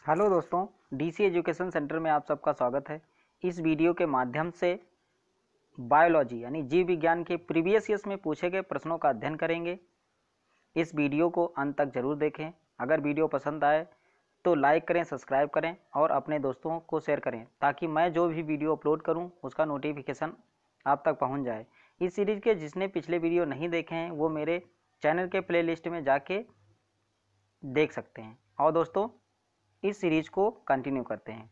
Hello दोस्तों, DC education centre में आप सबका स्वागत है। इस वीडियो के माध्यम से बायोलॉजी यानी जीव विज्ञान के प्रीवियस ईयर्स में पूछे गए प्रश्नों का अध्ययन करेंगे। इस वीडियो को अंत तक जरूर देखें। अगर वीडियो पसंद आए तो लाइक करें, सब्सक्राइब करें और अपने दोस्तों को शेयर करें ताकि मैं जो भी वीडियो अपलोड करूं उसका नोटिफिकेशन आप तक पहुंच जाए। इस सीरीज के जिसने पिछले वीडियो नहीं देखे हैं वो मेरे चैनल के प्लेलिस्ट में जाके देख सकते हैं। और दोस्तों, इस सीरीज को कंटिन्यू करते हैं।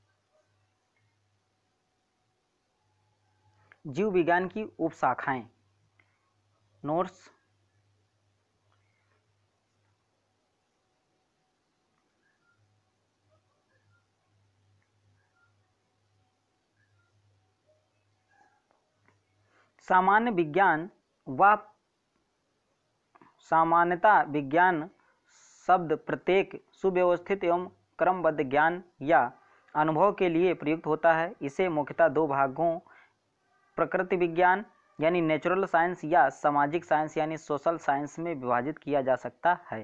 जीव विज्ञान की उपशाखाएं, नोट्स। सामान्य विज्ञान व सामान्यता विज्ञान शब्द प्रत्येक सुव्यवस्थित एवं क्रमबद्ध ज्ञान या अनुभव के लिए प्रयुक्त होता है। इसे मुख्यतः दो भागों प्रकृति विज्ञान यानी नेचुरल साइंस या सामाजिक साइंस यानी सोशल साइंस में विभाजित किया जा सकता है।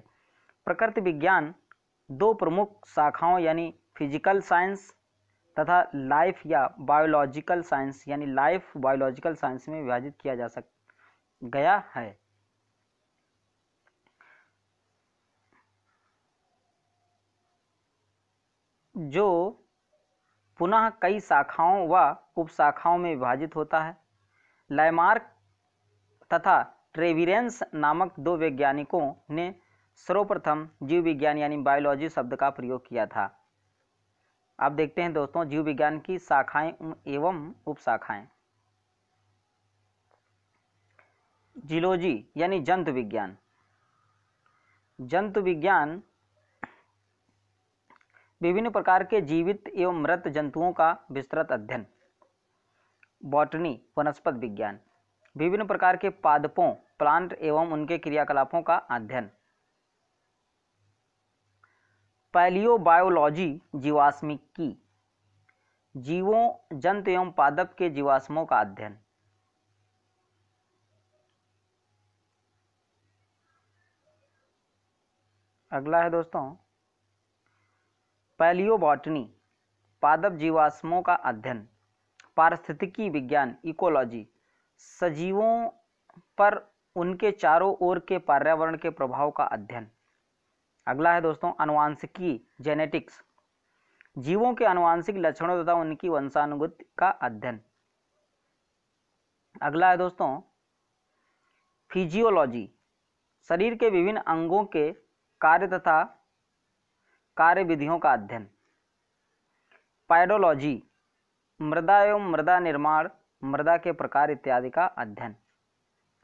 प्रकृति विज्ञान दो प्रमुख शाखाओं यानी फिजिकल साइंस तथा लाइफ या बायोलॉजिकल साइंस यानी लाइफ बायोलॉजिकल साइंस में विभाजित किया जा गया है। जो पुनः कई शाखाओं व उपशाखाओं में विभाजित होता है। लैमार्क तथा ट्रेविरेंस नामक दो वैज्ञानिकों ने सर्वप्रथम जीव विज्ञान यानी बायोलॉजी शब्द का प्रयोग किया था। आप देखते हैं दोस्तों, जीव विज्ञान की शाखाएं एवं उपशाखाएं। जीलॉजी यानी जंतु विज्ञान। जंतु विज्ञान विभिन्न प्रकार के जीवित एवं मृत जंतुओं का विस्तृत अध्ययन। बॉटनी वनस्पत विज्ञान विभिन्न प्रकार के पादपों प्लांट एवं उनके क्रियाकलापों का अध्ययन। पैलियोबायोलॉजी जीवाश्मिकी जीवों जंतु एवं पादप के जीवाश्मों का अध्ययन। अगला है दोस्तों पैलियोबॉटनी पादप जीवाश्मों का अध्ययन। पारिस्थितिकी विज्ञान इकोलॉजी सजीवों पर उनके चारों ओर के पर्यावरण के प्रभाव का अध्ययन। अगला है दोस्तों आनुवांशिकी जेनेटिक्स जीवों के आनुवांशिक लक्षणों तथा उनकी वंशानुगति का अध्ययन। अगला है दोस्तों फिजियोलॉजी शरीर के विभिन्न अंगों के कार्य तथा कार्य विधियों का अध्ययन। पैडोलॉजी मृदा एवं मृदा निर्माण मृदा के प्रकार इत्यादि का अध्ययन।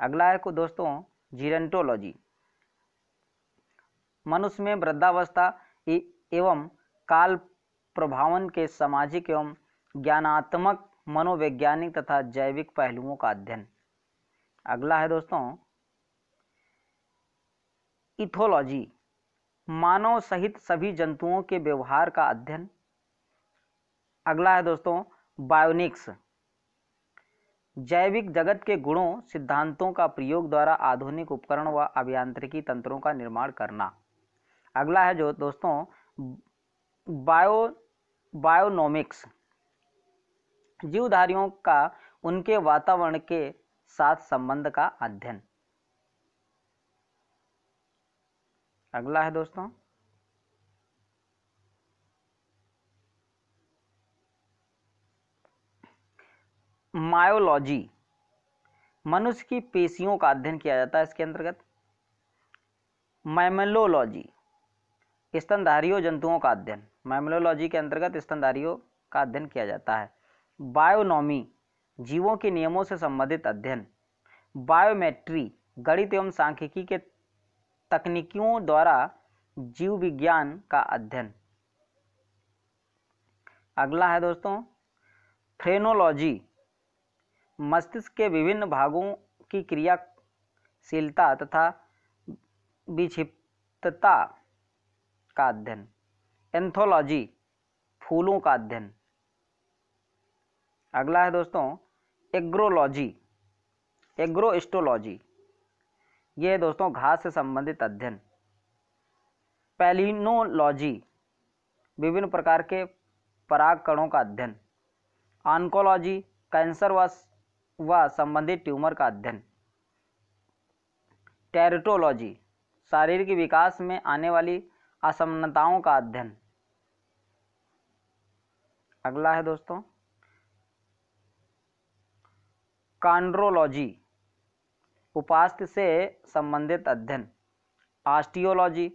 अगला है दोस्तों जीरेंटोलॉजी मनुष्य में वृद्धावस्था एवं काल प्रभावन के सामाजिक एवं ज्ञानात्मक मनोवैज्ञानिक तथा जैविक पहलुओं का अध्ययन। अगला है दोस्तों इथोलॉजी मानव सहित सभी जंतुओं के व्यवहार का अध्ययन। अगला है दोस्तों बायोनिक्स जैविक जगत के गुणों सिद्धांतों का प्रयोग द्वारा आधुनिक उपकरण व अभियांत्रिकी तंत्रों का निर्माण करना। अगला है जो दोस्तों बायोनोमिक्स जीवधारियों का उनके वातावरण के साथ संबंध का अध्ययन। अगला है दोस्तों मायोलॉजी मनुष्य की पेशियों का अध्ययन किया जाता है इसके अंतर्गत। मैमलोलॉजी स्तनधारियों जंतुओं का अध्ययन। मैमलोलॉजी के अंतर्गत स्तनधारियों का अध्ययन किया जाता है। बायोनॉमी जीवों के नियमों से संबंधित अध्ययन। बायोमेट्री गणित एवं सांख्यिकी के तकनीकियों द्वारा जीव विज्ञान का अध्ययन। अगला है दोस्तों फ्रेनोलॉजी मस्तिष्क के विभिन्न भागों की क्रियाशीलता तथा विक्षिप्तता का अध्ययन। एंथोलॉजी फूलों का अध्ययन। अगला है दोस्तों एग्रोलॉजी एग्रोस्टोलॉजी ये दोस्तों घास से संबंधित अध्ययन। पैलिनोलॉजी विभिन्न प्रकार के पराग कणों का अध्ययन। ऑन्कोलॉजी, कैंसर व संबंधित ट्यूमर का अध्ययन। टेरिटोलॉजी, शारीरिक विकास में आने वाली असमानताओं का अध्ययन। अगला है दोस्तों कॉन्ड्रोलॉजी, उपास्थि से संबंधित अध्ययन। ऑस्टियोलॉजी,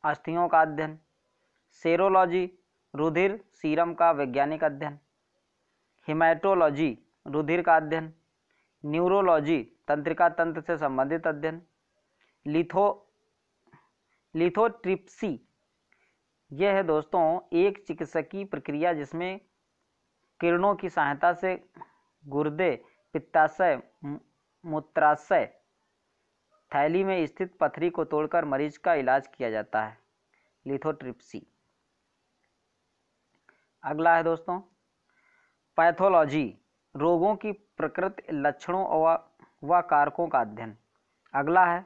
अस्थियों का अध्ययन। सेरोलॉजी, रुधिर सीरम का वैज्ञानिक अध्ययन। हिमेटोलॉजी, रुधिर का अध्ययन। न्यूरोलॉजी, तंत्रिका तंत्र से संबंधित अध्ययन। लिथोट्रिप्सी, यह है दोस्तों एक चिकित्सकीय प्रक्रिया जिसमें किरणों की सहायता से गुर्दे, पित्ताशय, मूत्राशय थैली में स्थित पथरी को तोड़कर मरीज का इलाज किया जाता है। लिथोट्रिप्सी। अगला है दोस्तों पैथोलॉजी, रोगों की प्रकृति, लक्षणों व कारकों का अध्ययन। अगला है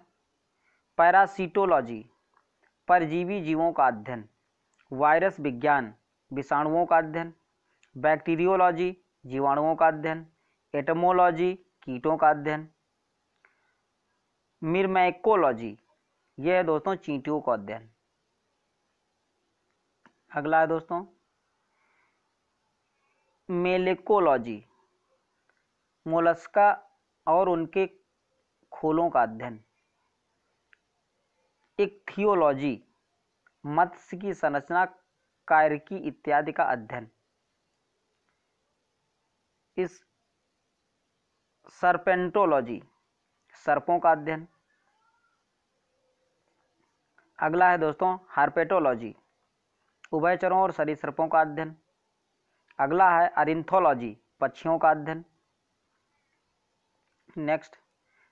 पैरासिटोलॉजी, परजीवी जीवों का अध्ययन। वायरस विज्ञान, विषाणुओं का अध्ययन। बैक्टीरियोलॉजी, जीवाणुओं का अध्ययन। एटमोलॉजी, कीटों का अध्ययन। मिर्मैकोलॉजी, यह है दोस्तों चींटियों का अध्ययन। अगला है दोस्तों मेलेकोलॉजी, मोलस्का और उनके खोलों का अध्ययन। इक्थियोलॉजी, मत्स्य की संरचना, कायरकी इत्यादि का अध्ययन। इस सर्पेंटोलॉजी, सर्पों का अध्ययन। अगला है दोस्तों हार्पेटोलॉजी, उभयचरों और सरीसृपों का अध्ययन। अगला है अरिन्थोलॉजी, पक्षियों का अध्ययन। नेक्स्ट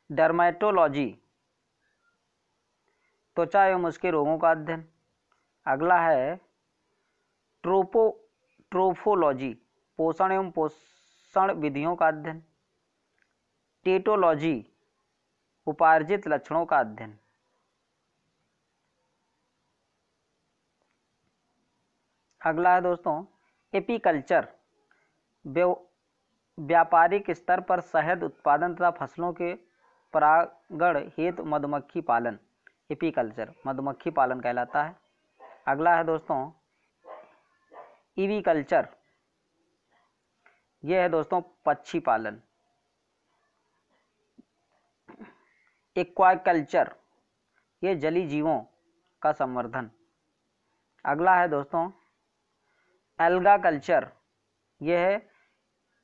डर्मेटोलॉजी, त्वचा एवं उसके रोगों का अध्ययन। अगला है ट्रोफोलॉजी, पोषण एवं पोषण विधियों का अध्ययन। टेटोलॉजी, उपार्जित लक्षणों का अध्ययन। अगला है दोस्तों एपीकल्चर, व्यापारिक स्तर पर शहद उत्पादन तथा फसलों के परागण हेतु मधुमक्खी पालन। एपीकल्चर मधुमक्खी पालन कहलाता है। अगला है दोस्तों ईवीकल्चर, यह है दोस्तों पक्षी पालन। एक्वाकल्चर, ये जली जीवों का संवर्धन। अगला है दोस्तों एल्गा कल्चर, यह है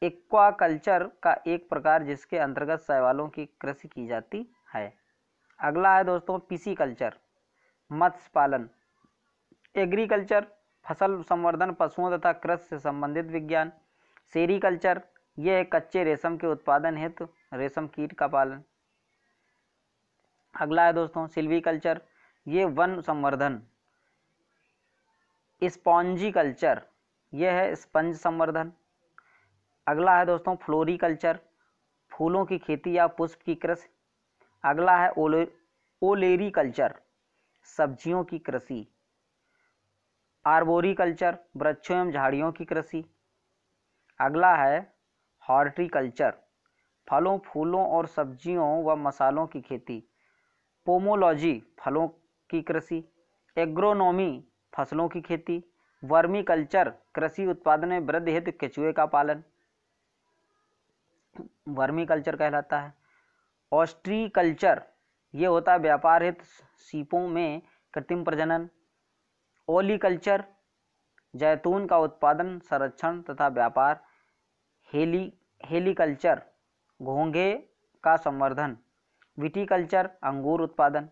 एक्वाकल्चर का एक प्रकार जिसके अंतर्गत शैवालों की कृषि की जाती है। अगला है दोस्तों पिसीकल्चर, मत्स्य पालन। एग्रीकल्चर, फसल संवर्धन, पशुओं तथा कृषि से संबंधित विज्ञान। सेरीकल्चर, यह कच्चे रेशम के उत्पादन हेतु रेशम कीट का पालन। अगला है दोस्तों सिल्वीकल्चर, ये वन संवर्धन। स्पॉन्जी कल्चर, यह है स्पंज संवर्धन। अगला है दोस्तों फ्लोरीकल्चर, फूलों की खेती या पुष्प की कृषि। अगला है ओलेरीकल्चर, सब्जियों की कृषि। आर्बोरिकल्चर, वृक्षों एवं झाड़ियों की कृषि। अगला है हॉर्टिकल्चर, फलों, फूलों और सब्जियों व मसालों की खेती। पोमोलॉजी, फलों की कृषि। एग्रोनॉमी, फसलों की खेती। वर्मी कल्चर, कृषि उत्पादन में वृद्धि हेतु केंचुए का पालन, वर्मी कल्चर कहलाता है। ऑस्ट्रीकल्चर, ये होता है व्यापार हेतु सीपों में कृत्रिम प्रजनन। ओलीकल्चर, जैतून का उत्पादन, संरक्षण तथा व्यापार। हेलीकल्चर, घोंघे का संवर्धन। विटीकल्चर, अंगूर उत्पादन।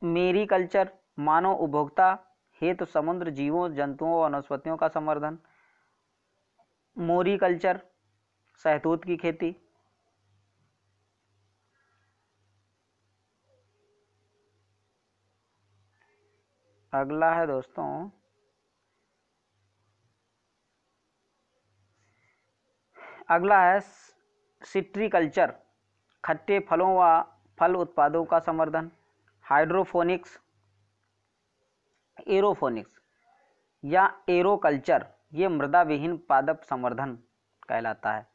मेरीकल्चर, मानव उपभोक्ता हेतु समुद्र जीवों, जंतुओं और वनस्पतियों का संवर्धन। मोरीकल्चर, शहतूत की खेती। अगला है दोस्तों सिट्रीकल्चर, खट्टे फलों व फल उत्पादों का संवर्धन। हाइड्रोफोनिक्स, एरोफोनिक्स या एरोकल्चर, ये मृदा विहीन पादप संवर्धन कहलाता है।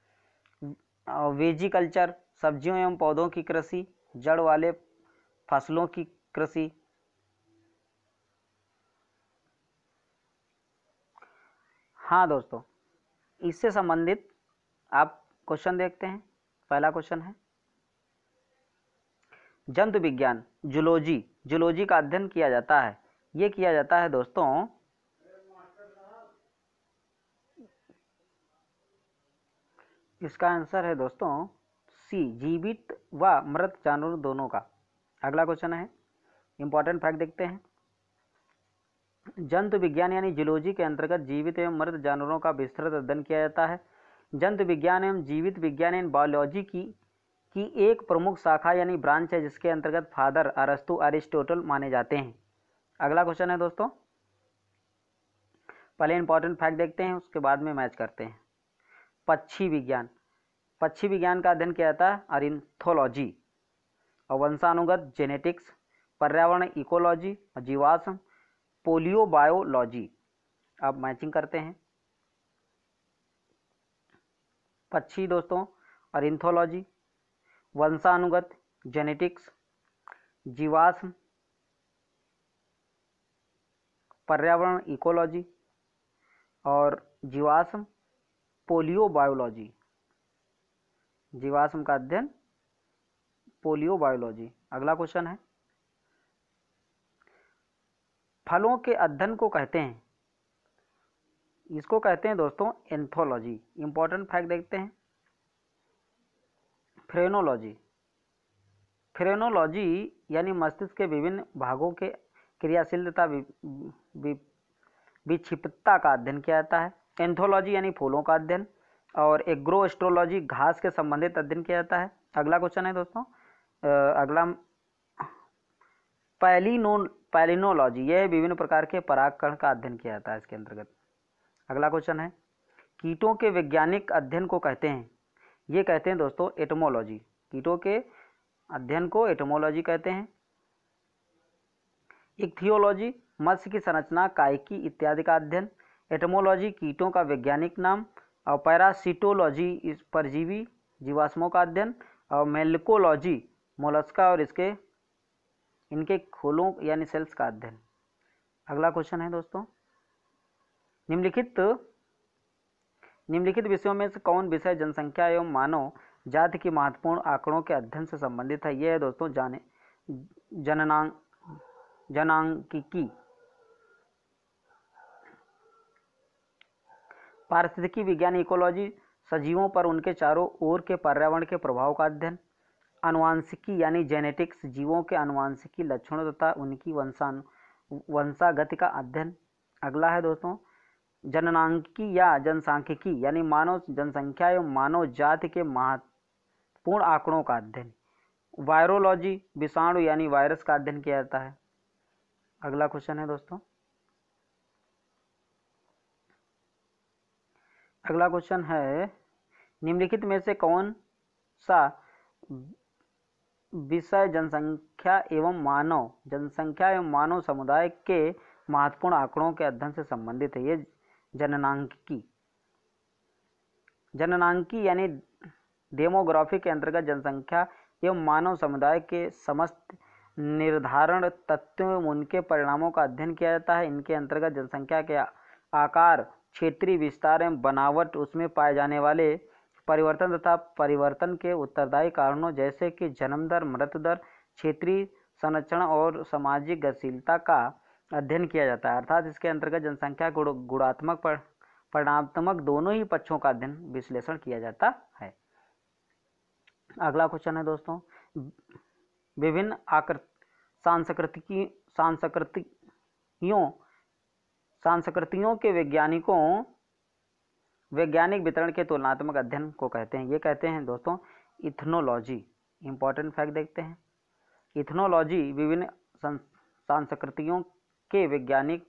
वेजिकल्चर, सब्जियों एवं पौधों की कृषि, जड़ वाले फसलों की कृषि। हाँ दोस्तों, इससे संबंधित आप क्वेश्चन देखते हैं। पहला क्वेश्चन है जंतु विज्ञान, जूलॉजी, जूलॉजी का अध्ययन किया जाता है। ये किया जाता है दोस्तों इसका आंसर है दोस्तों सी, जीवित व मृत जानवर दोनों का। अगला क्वेश्चन है, इंपॉर्टेंट फैक्ट देखते हैं। जंतु विज्ञान यानी जूलॉजी के अंतर्गत जीवित एवं मृत जानवरों का विस्तृत अध्ययन किया जाता है। जंतु विज्ञान एवं जीवित विज्ञान यानी बायोलॉजी की एक प्रमुख शाखा यानी ब्रांच है, जिसके अंतर्गत फादर अरस्तु, अरिस्टोटल माने जाते हैं। अगला क्वेश्चन है दोस्तों, पहले इंपॉर्टेंट फैक्ट देखते हैं, उसके बाद में मैच करते हैं। पक्षी विज्ञान, पक्षी विज्ञान का अध्ययन किया जाता है ऑर्निथोलॉजी, और वंशानुगत जेनेटिक्स, पर्यावरण इकोलॉजी और जीवाश्म पोलियोबायोलॉजी। अब मैचिंग करते हैं। पक्षी दोस्तों ऑर्निथोलॉजी, वंशानुगत जेनेटिक्स, जीवाश्म पर्यावरण इकोलॉजी और जीवाश्म पोलियोबायोलॉजी। जीवाश्म का अध्ययन पोलियोबायोलॉजी। अगला क्वेश्चन है, फलों के अध्ययन को कहते हैं, इसको कहते हैं दोस्तों एंथोलॉजी। इंपॉर्टेंट फैक्ट देखते हैं। फ्रेनोलॉजी, फ्रेनोलॉजी यानी मस्तिष्क के विभिन्न भागों के क्रियाशील तथा विक्षिप्तता का अध्ययन किया जाता है। एंथोलॉजी यानी फूलों का अध्ययन, और एग्रोएस्ट्रोलॉजी घास के संबंधित अध्ययन किया जाता है। अगला क्वेश्चन है दोस्तों, अगला पैलिनोलॉजी, यह विभिन्न प्रकार के परागकण का अध्ययन किया जाता है इसके अंतर्गत। अगला क्वेश्चन है, कीटों के वैज्ञानिक अध्ययन को कहते हैं, ये कहते हैं दोस्तों एटमोलॉजी। कीटों के अध्ययन को एटमोलॉजी कहते हैं। इक्थियोलॉजी, मत्स्य की संरचना, कायिकी इत्यादि का अध्ययन। एटमोलॉजी, कीटों का वैज्ञानिक नाम। और पैरासिटोलॉजी, इस परजीवी जीवाश्मों का अध्ययन। और मेलकोलॉजी, मोलस्का और इनके खोलों यानी सेल्स का अध्ययन। अगला क्वेश्चन है दोस्तों, निम्नलिखित विषयों में से कौन विषय जनसंख्या एवं मानव जाति की महत्वपूर्ण आंकड़ों के अध्ययन से संबंधित है? यह है दोस्तों जनांकिकी। पारिस्थितिकी विज्ञान इकोलॉजी, सजीवों पर उनके चारों ओर के पर्यावरण के प्रभाव का अध्ययन। आनुवांशिकी यानी जेनेटिक्स, जीवों के आनुवांशिकी लक्षणों तथा उनकी वंशागति का अध्ययन। अगला है दोस्तों जननांकिकी या जनसांख्यिकी यानी मानव जनसंख्या एवं मानव जाति के महत्वपूर्ण आंकड़ों का अध्ययन। वायरोलॉजी, विषाणु यानी वायरस का अध्ययन किया जाता है। अगला क्वेश्चन है दोस्तों, अगला क्वेश्चन है, निम्नलिखित में से कौन सा विषय जनसंख्या एवं मानव समुदाय के महत्वपूर्ण आंकड़ों के अध्ययन से संबंधित है? ये जननांकी यानी डेमोग्राफी के अंतर्गत जनसंख्या एवं मानव समुदाय के समस्त निर्धारण तथ्यों एवं उनके परिणामों का अध्ययन किया जाता है। इनके अंतर्गत जनसंख्या के आकार, क्षेत्रीय विस्तार एवं बनावट, उसमें पाए जाने वाले परिवर्तन तथा परिवर्तन के उत्तरदायी कारणों जैसे कि जन्म दर, मृत्यु दर, क्षेत्रीय संरचना और सामाजिक गतिशीलता का अध्ययन किया जाता है। अर्थात इसके अंतर्गत जनसंख्या गुणात्मक परिणामात्मक दोनों ही पक्षों का अध्ययन विश्लेषण किया जाता है। अगला क्वेश्चन है दोस्तों, विभिन्न सांस्कृतियों के वैज्ञानिक वितरण के तुलनात्मक अध्ययन को कहते हैं। ये कहते हैं दोस्तों इथनोलॉजी। इंपॉर्टेंट फैक्ट देखते हैं। इथनोलॉजी विभिन्न संस्कृतियों के वैज्ञानिक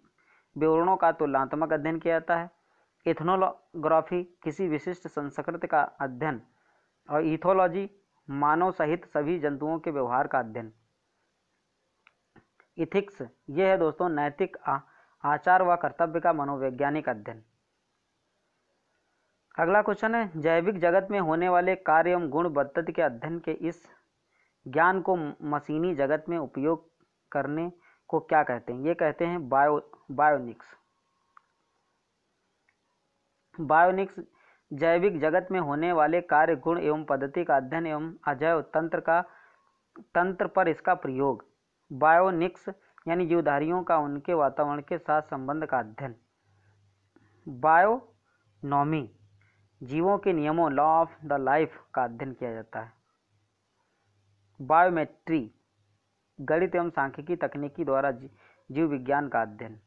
विवरणों का तुलनात्मक अध्ययन किया जाता है। इथनोग्राफी किसी विशिष्ट संस्कृति का अध्ययन, और इथोलॉजी मानव सहित सभी जंतुओं के व्यवहार का अध्ययन। इथिक्स ये है दोस्तों नैतिक आचार व कर्तव्य का मनोवैज्ञानिक अध्ययन। अगला क्वेश्चन है, जैविक जगत में होने वाले कार्य एवं गुण पद्धति के अध्ययन के इस ज्ञान को मशीनी जगत में उपयोग करने को क्या कहते हैं? ये कहते हैं बायोनिक्स। बायोनिक्स जैविक जगत में होने वाले कार्य गुण एवं पद्धति का अध्ययन एवं अजैव तंत्र पर इसका प्रयोग। बायोनिक्स यानी जीवधारियों का उनके वातावरण के साथ संबंध का अध्ययन। बायोनॉमी जीवों के नियमों लॉ ऑफ द लाइफ का अध्ययन किया जाता है। बायोमेट्री गणित एवं सांख्यिकी तकनीकी द्वारा जीव विज्ञान का अध्ययन।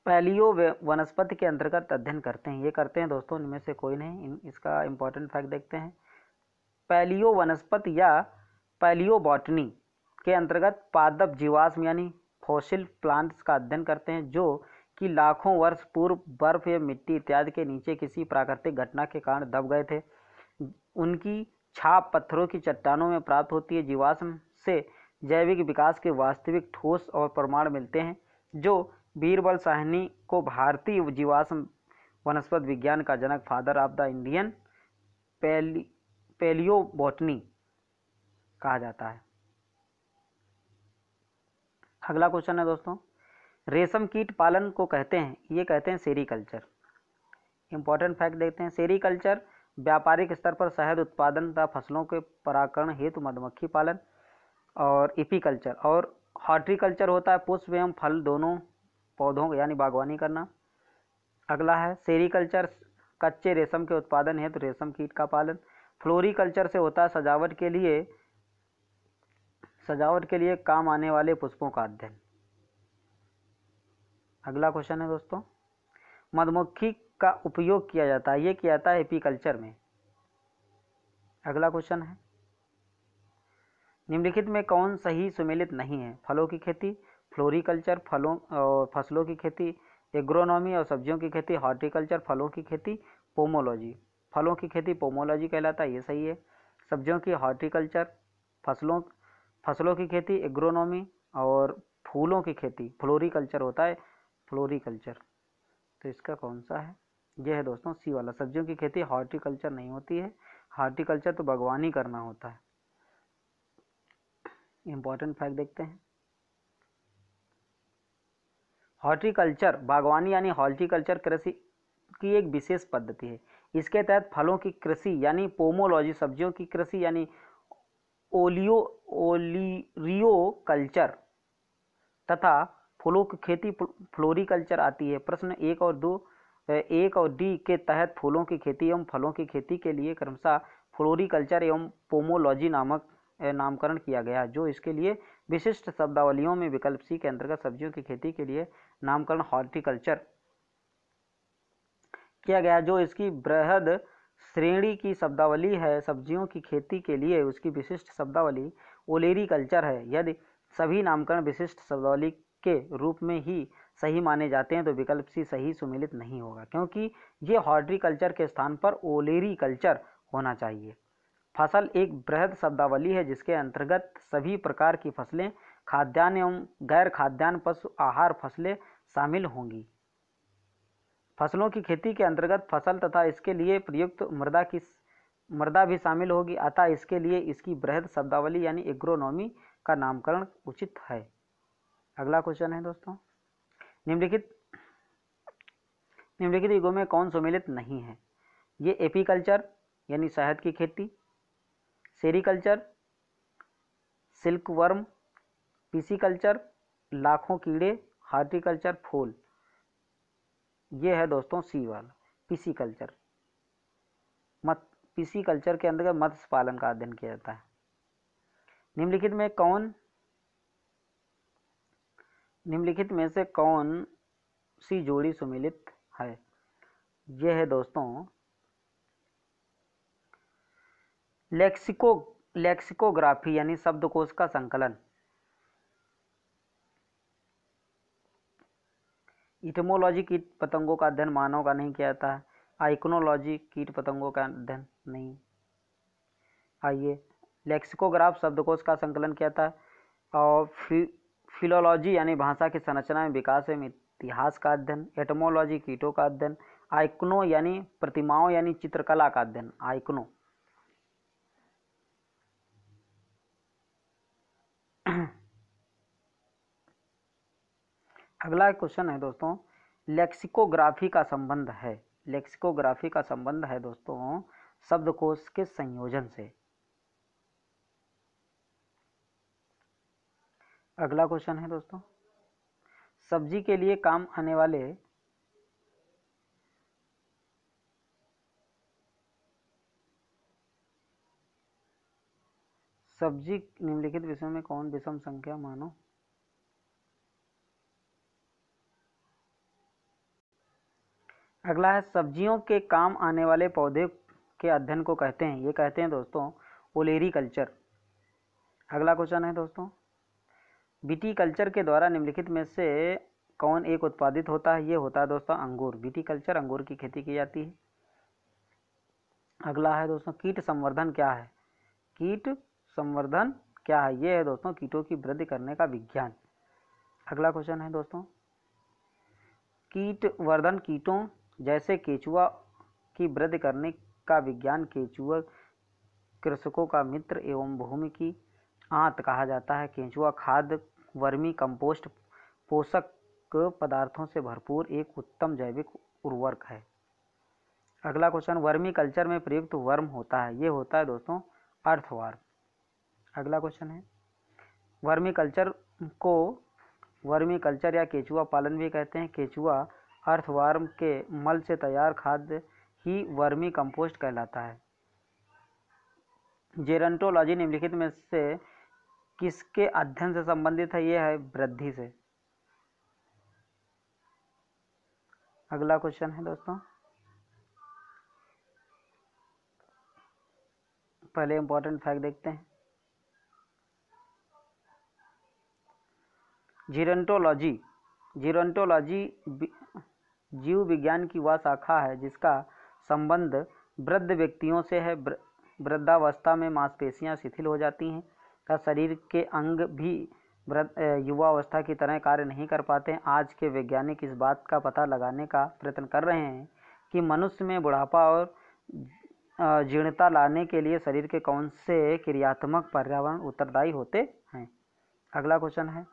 पैलियो वनस्पति के अंतर्गत अध्ययन करते हैं। ये करते हैं दोस्तों, इनमें से कोई नहीं। इसका इंपॉर्टेंट फैक्ट देखते हैं। पैलियो वनस्पति या पैलियोबॉटनी के अंतर्गत पादप जीवाश्म यानी फॉसिल प्लांट्स का अध्ययन करते हैं जो कि लाखों वर्ष पूर्व बर्फ या मिट्टी इत्यादि के नीचे किसी प्राकृतिक घटना के कारण दब गए थे। उनकी छाप पत्थरों की चट्टानों में प्राप्त होती है। जीवाश्म से जैविक विकास के वास्तविक ठोस और प्रमाण मिलते हैं जो बीरबल साहनी को भारतीय जीवाश्म वनस्पति विज्ञान का जनक, father of the Indian palaeobotany कहा जाता है। अगला क्वेश्चन है दोस्तों, रेशम कीट पालन को कहते हैं, ये कहते हैं सेरीकल्चर। इंपॉर्टेंट फैक्ट देखते हैं। सेरीकल्चर व्यापारिक स्तर पर शहद उत्पादन तथा फसलों के परागण हेतु मधुमक्खी पालन। और एपीकल्चर और हॉर्टिकल्चर होता है पुष्प एवं फल दोनों पौधों यानी बागवानी करना। अगला है सेरीकल्चर, कच्चे रेशम के उत्पादन हेतु रेशम कीट का पालन। फ्लोरिकल्चर से होता है सजावट के लिए काम आने वाले पुष्पों का अध्ययन। अगला क्वेश्चन है दोस्तों, मधुमक्खी का उपयोग किया जाता है, ये किया जाता है एपीकल्चर में। अगला क्वेश्चन है, निम्नलिखित में कौन सही सुमेलित नहीं है? फलों की खेती फ्लोरिकल्चर, फलों और फसलों की खेती एग्रोनॉमी और सब्जियों की खेती हॉर्टिकल्चर, फलों की खेती पोमोलॉजी। फलों की खेती पोमोलॉजी कहलाता है, ये सही है। सब्जियों की हॉर्टिकल्चर, फसलों की खेती एग्रोनॉमी और फूलों की खेती फ्लोरिकल्चर होता है, फ्लोरिकल्चर। तो इसका कौन सा है? यह है दोस्तों सी वाला। सब्जियों की खेती हॉर्टिकल्चर नहीं होती है, हॉर्टिकल्चर तो बागवानी करना होता है। इंपॉर्टेंट फैक्ट देखते हैं। हॉर्टिकल्चर बागवानी यानी हॉर्टिकल्चर कृषि की एक विशेष पद्धति है। इसके तहत फलों की कृषि यानी पोमोलॉजी, सब्जियों की कृषि यानी ओलिरियो कल्चर तथा फूलों की खेती फ्लोरिकल्चर आती है। प्रश्न 1 और डी के तहत फूलों की खेती एवं फलों की खेती के लिए क्रमशः फ्लोरिकल्चर एवं पोमोलॉजी नामक नामकरण किया गया, जो इसके लिए विशिष्ट शब्दावलियों में विकल्प सी के अंतर्गत सब्जियों की खेती के लिए नामकरण हॉर्टिकल्चर किया गया, जो इसकी बृहद श्रेणी की शब्दावली है। सब्जियों की खेती के लिए उसकी विशिष्ट शब्दावली ओलेरीकल्चर है। यदि सभी नामकरण विशिष्ट शब्दावली के रूप में ही सही माने जाते हैं तो विकल्प सी सही सुमेलित नहीं होगा, क्योंकि ये हॉर्टिकल्चर के स्थान पर ओलेरीकल्चर होना चाहिए। फसल एक बृहद शब्दावली है जिसके अंतर्गत सभी प्रकार की फसलें, खाद्यान्न एवं गैर खाद्यान्न पशु आहार फसलें शामिल होंगी। फसलों की खेती के अंतर्गत फसल तथा इसके लिए प्रयुक्त मृदा भी शामिल होगी, अतः इसके लिए इसकी बृहद शब्दावली यानी एग्रोनॉमी का नामकरण उचित है। अगला क्वेश्चन है दोस्तों, निम्नलिखित युगों में कौन सुमेलित नहीं है? ये एपीकल्चर यानी शहद की खेती, सेरीकल्चर सिल्कवर्म, पिसीकल्चर लाखों कीड़े, हॉर्टिकल्चर फूल। ये है दोस्तों सी वाला पिसीकल्चर। पिसीकल्चर के अंतर्गत मत्स्य पालन का अध्ययन किया जाता है। निम्नलिखित में से कौन सी जोड़ी सुमेलित है? यह है दोस्तों लेक्सिकोग्राफी यानी शब्दकोश का संकलन। इटमोलॉजी कीट पतंगों का अध्ययन मानव का नहीं किया जाता है। आइकोनोलॉजी कीट पतंगों का अध्ययन नहीं। आइए लेक्सिकोग्राफ शब्दकोश का संकलन किया था। और फिलोलॉजी यानी भाषा की संरचना में विकास एवं इतिहास का अध्ययन, एटमोलॉजी कीटों का अध्ययन, आइकनो यानी प्रतिमाओं यानी चित्रकला का अध्ययन, आइकनो। अगला क्वेश्चन है दोस्तों, लेक्सिकोग्राफी का संबंध है, लेक्सिकोग्राफी का संबंध है दोस्तों शब्दकोश के संयोजन से। अगला क्वेश्चन है दोस्तों, सब्जी के लिए काम आने वाले सब्जी निम्नलिखित विषयों में कौन विषम संख्या मानो। अगला है, सब्जियों के काम आने वाले पौधे के अध्ययन को कहते हैं, ये कहते हैं दोस्तों ओलेरीकल्चर। अगला क्वेश्चन है दोस्तों, विटीकल्चर के द्वारा निम्नलिखित में से कौन एक उत्पादित होता है, ये होता है दोस्तों अंगूर। विटीकल्चर, अंगूर की खेती की जाती है। अगला है दोस्तों, कीट संवर्धन क्या है, कीट संवर्धन क्या है, ये है दोस्तों कीटों की वृद्धि करने का विज्ञान। अगला क्वेश्चन है दोस्तों, कीट वर्धन कीटों जैसे केचुआ की वृद्धि करने का विज्ञान केचुआ कृषकों का मित्र एवं भूमि की आंत कहा जाता है। केंचुआ खाद वर्मी कंपोस्ट पोषक पदार्थों से भरपूर एक उत्तम जैविक उर्वरक है। अगला क्वेश्चन, वर्मी कल्चर में प्रयुक्त वर्म होता है, ये होता है दोस्तों अर्थवार्म। अगला क्वेश्चन है, वर्मी कल्चर को वर्मी कल्चर या केचुआ पालन भी कहते हैं। केचुआ अर्थवार्म के मल से तैयार खाद्य ही वर्मी कंपोस्ट कहलाता है। जेरंटोलॉजी निम्नलिखित में से किसके अध्ययन से संबंधित है, यह है वृद्धि से। अगला क्वेश्चन है दोस्तों, पहले इंपॉर्टेंट फैक्ट देखते हैं। जीरोंटोलॉजी, जीरोंटोलॉजी जीव विज्ञान की वह शाखा है जिसका संबंध वृद्ध व्यक्तियों से है। वृद्धावस्था में मांसपेशियां शिथिल हो जाती हैं तथा शरीर के अंग भी युवावस्था की तरह कार्य नहीं कर पाते हैं। आज के वैज्ञानिक इस बात का पता लगाने का प्रयत्न कर रहे हैं कि मनुष्य में बुढ़ापा और जीर्णता लाने के लिए शरीर के कौन से क्रियात्मक पर्यावरण उत्तरदायी होते हैं। अगला क्वेश्चन है,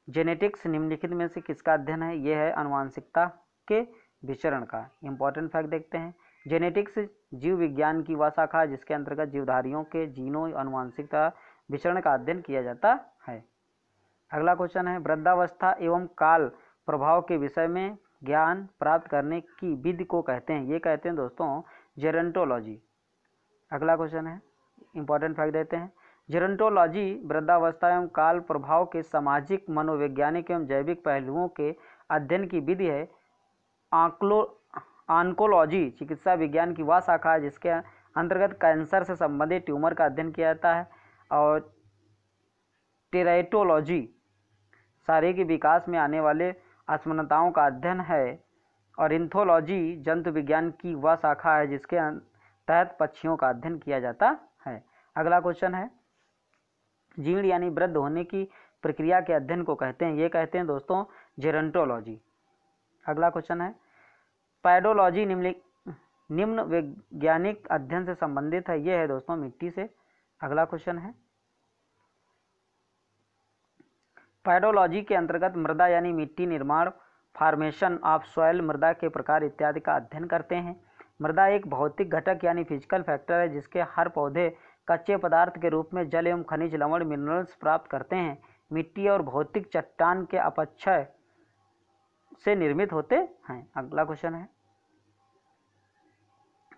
जेनेटिक्स निम्नलिखित में से किसका अध्ययन है, यह है आनुवांशिकता के विचरण का। इंपॉर्टेंट फैक्ट देखते हैं, जेनेटिक्स जीव विज्ञान की वह शाखा है जिसके अंतर्गत जीवधारियों के जीनों आनुवांशिकता विचरण का अध्ययन किया जाता है। अगला क्वेश्चन है, वृद्धावस्था एवं काल प्रभाव के विषय में ज्ञान प्राप्त करने की विधि को कहते हैं, ये कहते हैं दोस्तों जेरंटोलॉजी। अगला क्वेश्चन है, इंपॉर्टेंट फैक्ट देते हैं, जेरंटोलॉजी वृद्धावस्था एवं काल प्रभाव के सामाजिक मनोवैज्ञानिक एवं जैविक पहलुओं के अध्ययन की विधि है। ऑन्कोलॉजी चिकित्सा विज्ञान की वह शाखा है जिसके अंतर्गत कैंसर से संबंधित ट्यूमर का अध्ययन किया जाता है। और टेराइटोलॉजी शारीरिक विकास में आने वाले असमानताओं का अध्ययन है। और इंथोलॉजी जंतु विज्ञान की वह शाखा है जिसके तहत पक्षियों का अध्ययन किया जाता है। अगला क्वेश्चन है, जीर्ण यानी वृद्ध होने की प्रक्रिया के अध्ययन को कहते हैं, ये कहते हैं दोस्तों जेरंटोलॉजी। अगला क्वेश्चन है, पैडोलॉजी निम्न वैज्ञानिक अध्ययन से संबंधित है, यह है दोस्तों मिट्टी से। अगला क्वेश्चन है, पैडोलॉजी के अंतर्गत मृदा यानी मिट्टी निर्माण फॉर्मेशन ऑफ सॉइल मृदा के प्रकार इत्यादि का अध्ययन करते हैं। मृदा एक भौतिक घटक यानी फिजिकल फैक्टर है जिसके हर पौधे कच्चे पदार्थ के रूप में जल एवं खनिज लवण मिनरल्स प्राप्त करते हैं। मिट्टी और भौतिक चट्टान के अपक्षय से निर्मित होते हैं। अगला क्वेश्चन है,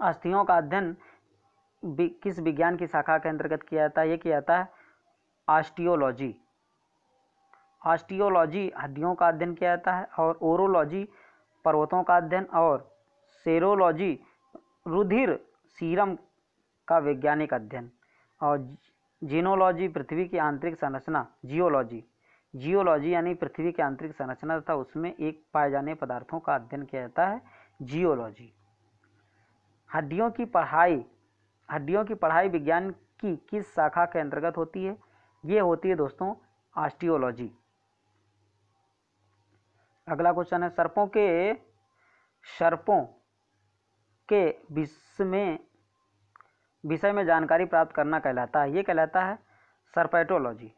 अस्थियों का अध्ययन किस विज्ञान की शाखा के अंतर्गत किया जाता है, ये किया जाता है ऑस्टियोलॉजी। ऑस्टियोलॉजी हड्डियों का अध्ययन किया जाता है। और ओरोलॉजी पर्वतों का अध्ययन। और सेरोलॉजी रुधिर सीरम का वैज्ञानिक अध्ययन। और जीनोलॉजी पृथ्वी की आंतरिक संरचना। जियोलॉजी यानी पृथ्वी की आंतरिक संरचना तथा उसमें एक पाए जाने पदार्थों का अध्ययन किया जाता है जियोलॉजी। हड्डियों की पढ़ाई विज्ञान की किस शाखा के अंतर्गत होती है, ये होती है दोस्तों ऑस्टियोलॉजी। अगला क्वेश्चन है सर्पों के विषय में जानकारी प्राप्त करना कहलाता है, ये कहलाता है सर्पेटोलॉजी।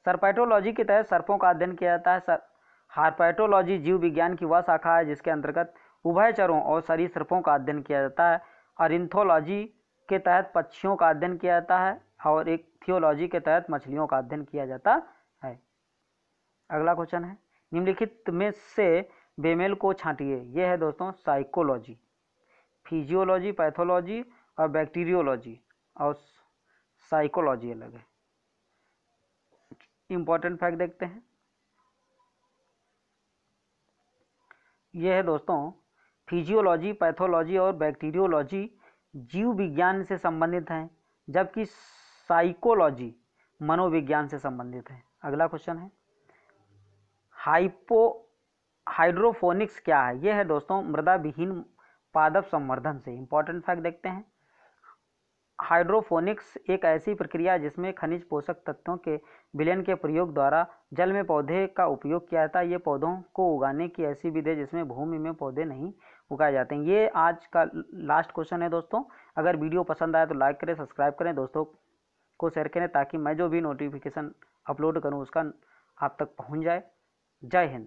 सर्पेटोलॉजी के तहत सर्पों का अध्ययन किया जाता है। हार्पेटोलॉजी जीव विज्ञान की वह शाखा है जिसके अंतर्गत उभयचरों और सरीसृपों का अध्ययन किया जाता है। ऑर्निथोलॉजी के तहत पक्षियों का अध्ययन किया जाता है और एक थियोलॉजी के तहत मछलियों का अध्ययन किया जाता है। अगला क्वेश्चन है निम्नलिखित में से बेमेल को छांटिए। यह है दोस्तों साइकोलॉजी, फिजियोलॉजी, पैथोलॉजी और बैक्टीरियोलॉजी, और साइकोलॉजी अलग है। इंपॉर्टेंट फैक्ट देखते हैं। यह है दोस्तों फिजियोलॉजी, पैथोलॉजी और बैक्टीरियोलॉजी जीव विज्ञान से संबंधित हैं, जबकि साइकोलॉजी मनोविज्ञान से संबंधित है। अगला क्वेश्चन है हाइड्रोफोनिक्स क्या है। यह है दोस्तों मृदा विहीन पादप संवर्धन से। इंपॉर्टेंट फैक्ट देखते हैं। हाइड्रोफोनिक्स एक ऐसी प्रक्रिया है जिसमें खनिज पोषक तत्वों के विलयन के प्रयोग द्वारा जल में पौधे का उपयोग किया जाता है। ये पौधों को उगाने की ऐसी विधि है जिसमें भूमि में पौधे नहीं उगाए जाते हैं। ये आज का लास्ट क्वेश्चन है दोस्तों। अगर वीडियो पसंद आए तो लाइक करें, सब्सक्राइब करें, दोस्तों को शेयर करें ताकि मैं जो भी नोटिफिकेशन अपलोड करूँ उसका आप तक पहुँच जाए। जय हिंद।